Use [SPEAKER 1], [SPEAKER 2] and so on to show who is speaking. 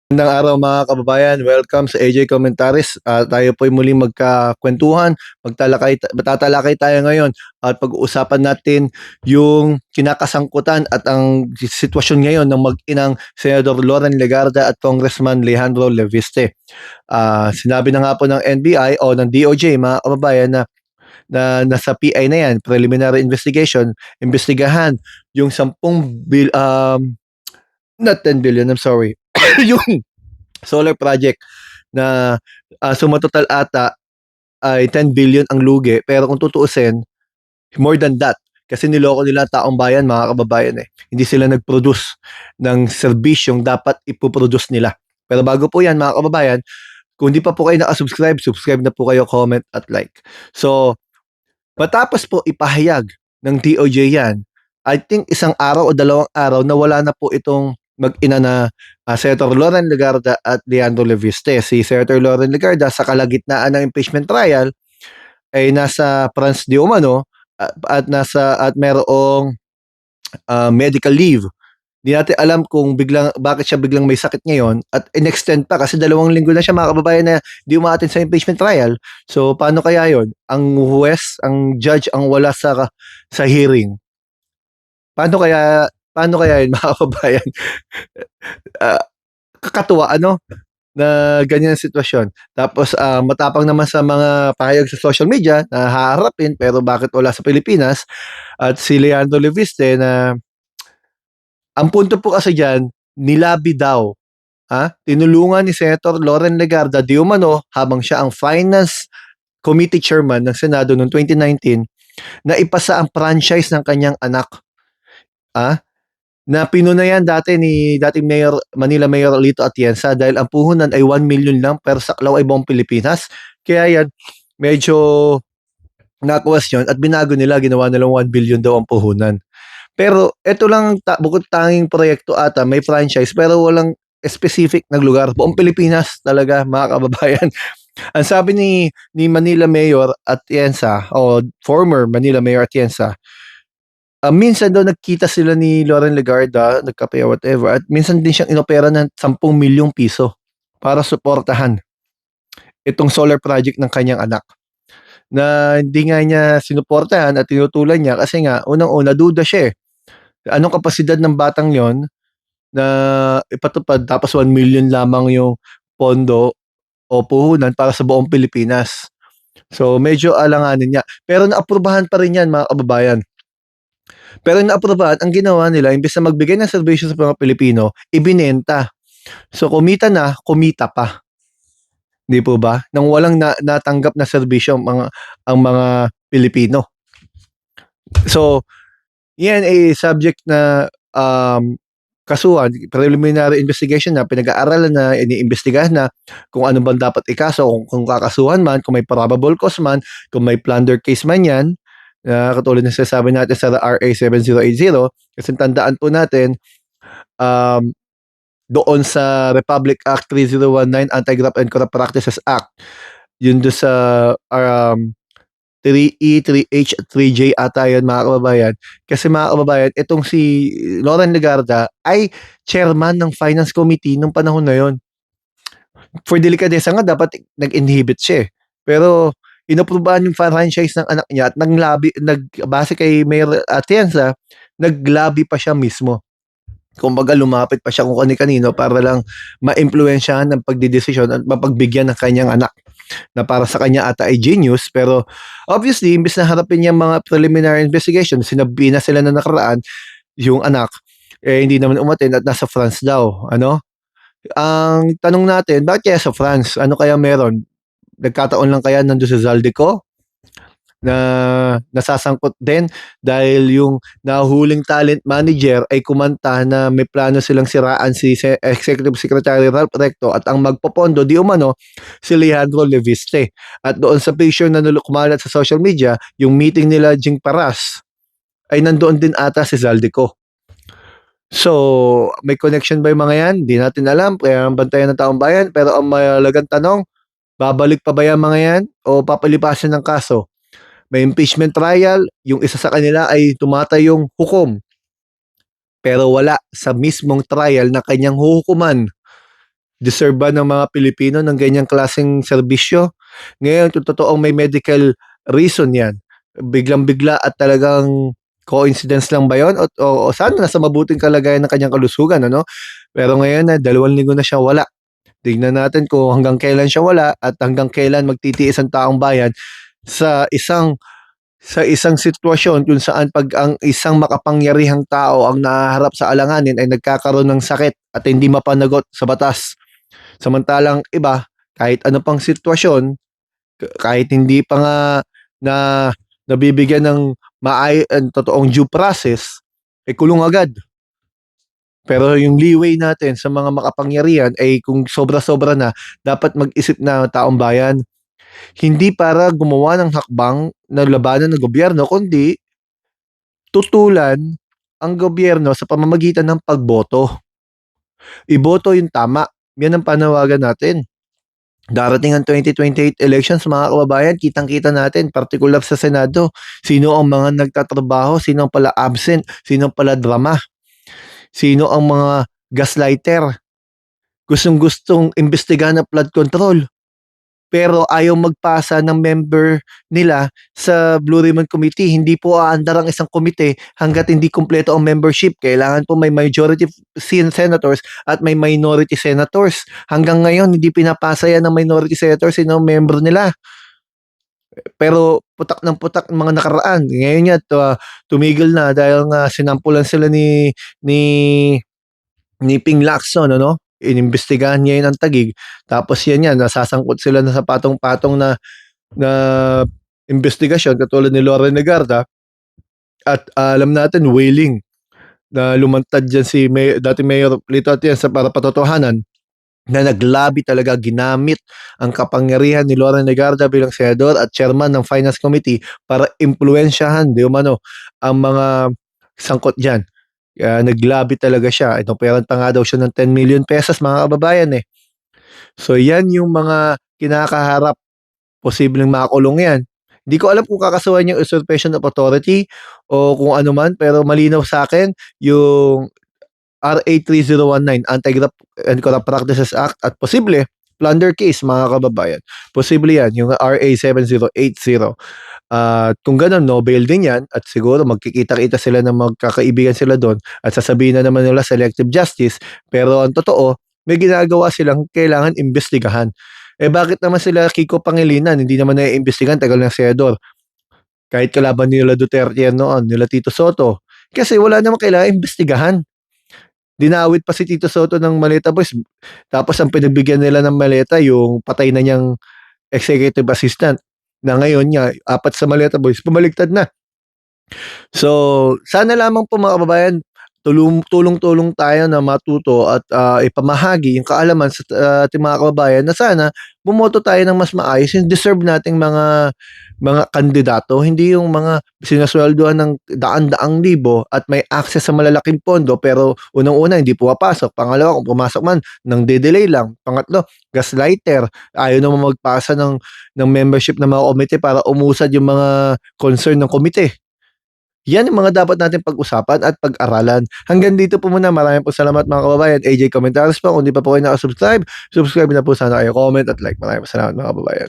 [SPEAKER 1] Magandang araw mga kababayan. Welcome sa AJ Commentaries. Tayo po'y muling magkakwentuhan. Tatalakay tayo ngayon at pag-uusapan natin yung kinakasangkutan at ang sitwasyon ngayon ng mag-inang Senador Loren Legarda at Congressman Alejandro Leviste. Sinabi na nga po ng NBI o ng DOJ mga kababayan na nasa PI na yan, preliminary investigation, imbestigahan yung 10 not 10 billion, I'm sorry. Yung solar project na sumatotal ata ay 10 billion ang lugi, pero kung tutuusin, more than that. Kasi niloko nila ang taong bayan, mga kababayan eh. Hindi sila nag-produce ng serbisyong dapat ipoproduce nila. Pero bago po yan, mga kababayan, kung hindi pa po kayo nakasubscribe, subscribe na po kayo, comment at like. So, matapos po ipahayag ng DOJ yan, I think isang araw o dalawang araw na wala na po itong mag-ina na Senator Loren Legarda at Leandro Leviste. Si Senator Loren Legarda sa kalagitnaan ng impeachment trial ay nasa France di umano at merong medical leave. Di natin alam kung bakit siya biglang may sakit ngayon at in-extend pa kasi 2 linggo na siya mga kababayan na di umaattend sa impeachment trial. So paano kaya yon? Ang huwes, ang judge ang wala sa hearing. Paano kaya yun mga kababayan? Ah, kakatuwa ano na ganyan ang sitwasyon. Tapos matapang naman sa mga pahayag sa social media na haharapin pero bakit wala sa Pilipinas at si Leandro Leviste na ang punto po kasi diyan nilabi daw tinulungan ni Senator Loren Legarda di umano habang siya ang Finance Committee Chairman ng Senado noong 2019 na ipasa ang franchise ng kanyang anak. Na pinunayan dati ni dating Manila Mayor Lito Atienza dahil ang puhunan ay 1 million lang pero saklaw ay buong Pilipinas. Kaya yan, medyo na-question at binago nila, ginawa nilang 1 billion daw ang puhunan. Pero ito lang bukod tanging proyekto ata, may franchise pero walang specific na lugar. Buong Pilipinas talaga mga kababayan. Ang sabi ni Manila Mayor Atienza o former Manila Mayor Atienza, minsan daw nagkita sila ni Loren Legarda, nagkape or whatever, at minsan din siyang inopera ng 10 milyong piso para suportahan itong solar project ng kanyang anak. Na hindi nga niya sinuportahan at tinutulan niya kasi nga, unang-una, duda siya eh. Anong kapasidad ng batang yon na ipatupad tapos 1 million lamang yung pondo o puhunan para sa buong Pilipinas. So medyo alanganin niya. Pero naaprubahan pa rin yan mga kababayan. Pero naaprobahan, ang ginawa nila, imbes na magbigay ng serbisyo sa mga Pilipino, ibinenta. So kumita pa. Di po ba? Nang walang natanggap na serbisyo ang mga Pilipino. So, yan ay subject na kasuhan, preliminary investigation na, pinag-aaralan na, iniimbestigahan na kung ano bang dapat ikaso, kung kakasuhan man, kung may probable cause man, kung may plunder case man yan, katulad ng sinasabi natin sa RA 7080, kasi tandaan po natin, doon sa Republic Act 3019, Anti-Graft and Corrupt Practices Act, yun doon sa 3E, 3H, 3J ata yun mga kababayan. Kasi mga kababayan, itong si Loren Legarda ay chairman ng Finance Committee nung panahon na yun. For delikadesa nga, dapat nag-inhibit siya eh. Pero inaprubahan yung franchise ng anak niya at base kay Mayor Atienza, naglabi pa siya mismo. Kumbaga lumapit pa siya kung kani-kanino para lang ma-impluwensyahan ng pagdedesisyon at mapagbigyan ng kanyang anak na para sa kanya ata ay genius, pero obviously imbes na harapin niya mga preliminary investigation, sinabi na sila na nakaraan yung anak hindi naman umattend at nasa France daw. Ang tanong natin, bakit kaya sa France? Ano kaya meron? Nagkataon lang kaya nandun sa Zaldico na nasasangkot din dahil yung nahuling talent manager ay kumanta na may plano silang siraan si Executive Secretary Ralph Recto at ang magpopondo di umano si Alejandro Leviste. At doon sa picture na kumalat sa social media, yung meeting nila Jing Paras ay nandoon din ata si Zaldico. So, may connection ba yung mga yan? Di natin alam, kaya bantayan ng taong bayan. Pero ang mahalagang tanong, babalik pa ba yung mga yan o papalipasin ng kaso? May impeachment trial, yung isa sa kanila ay tumatayong hukom. Pero wala sa mismong trial na kanyang huhukuman Deserve ba ng mga Pilipino ng ganyang klaseng serbisyo? Ngayon kung totoong may medical reason 'yan, biglang-bigla at talagang coincidence lang ba 'yun o sana nasa mabuting kalagayan ng kanyang kalusugan ano? Pero ngayon na 2 linggo na siya wala. Tignan natin kung hanggang kailan siya wala at hanggang kailan magtitiis ang taong bayan sa isang sitwasyon kung saan 'pag ang isang makapangyarihang tao ang nahaharap sa alanganin ay nagkakaroon ng sakit at hindi mapanagot sa batas. Samantalang iba, kahit ano pang sitwasyon, kahit hindi pa nga na nabibigyan ng totoong due process, eh, kulong agad. Pero yung leeway natin sa mga makapangyarihan ay kung sobra-sobra na, dapat mag-isip na ang taong bayan. Hindi para gumawa ng hakbang na labanan ng gobyerno kundi tutulan ang gobyerno sa pamamagitan ng pagboto. Iboto yung tama, 'yan ang panawagan natin. Darating ang 2028 elections mga kababayan, kitang-kita natin partikular sa Senado, sino ang mga nagtatrabaho, sino ang pala absent, sino ang pala drama, sino ang mga gaslighter, gustong-gustong imbestigahan ang flood control. Pero ayaw magpasa ng member nila sa Blue Ribbon Committee. Hindi po aandar ang isang komite hangga't hindi kumpleto ang membership. Kailangan po may majority senators at may minority senators. Hanggang ngayon, hindi pinapasa yan ng minority senators, sino ang member nila. Pero putak ng putak ng mga nakaraan. Ngayon nga, tumigil na dahil nga sinampulan sila ni Ping Lacson, ano? Inimbestigahan niya yun ang Taguig. Tapos yan, nasasangkot sila na sa patong-patong na investigasyon katulad ni Loren Legarda. At alam natin, willing na lumantad dyan si dating Mayor Lito Atienza para patotohanan na naglabi talaga, ginamit ang kapangyarihan ni Loren Legarda bilang senador at chairman ng Finance Committee para impluensyahan di umano ang mga sangkot dyan. Naglabi talaga siya. Inoperan pa nga daw siya ng 10 million pesos mga kababayan eh. So yan yung mga kinakaharap. Posibleng makulong yan. Hindi ko alam kung kakasuhan yung usurpation of authority o kung ano man, pero malinaw sa akin yung RA 3019, Anti-Graft and Corrupt Practices Act at posible plunder case mga kababayan. Posible yan, yung RA 7080. Kung gano'n, no bail din yan at siguro magkikita-kita sila na magkakaibigan sila doon at sasabihin na naman nila selective justice. Pero ang totoo, may ginagawa silang kailangan imbestigahan. Eh bakit naman sila Kiko Pangilinan, hindi naman naiimbestigahan, tagal ng senador. Kahit kalaban nila Duterte yan noon, nila Tito Soto. Kasi wala namang kailangan imbestigahan. Dinawit pa si Tito Soto ng Maleta Boys. Tapos ang pinagbigyan nila ng Maleta, yung patay na niyang executive assistant na ngayon nga, 4 sa Maleta Boys, pumaligtad na. So, sana lamang po mga kababayan, tulong-tulong tayo na matuto at ipamahagi yung kaalaman sa ating mga kababayan na sana bumoto tayo ng mas maayos yung deserve nating mga kandidato, hindi yung mga sinasweldohan ng daan-daang libo at may access sa malalaking pondo pero unang-una hindi pumapasok. Pangalawa, kung pumasok man, nang de-delay lang. Pangatlo, gaslighter. Ayaw naman magpasa ng membership ng mga komite para umusad yung mga concern ng komite. Yan yung mga dapat natin pag-usapan at pag-aralan. Hanggang dito po muna. Maraming po salamat mga kababayan. AJ Commentaries po. Kung di pa po kayo nakasubscribe, subscribe na po sana kayo. Comment at like. Maraming po salamat mga kababayan.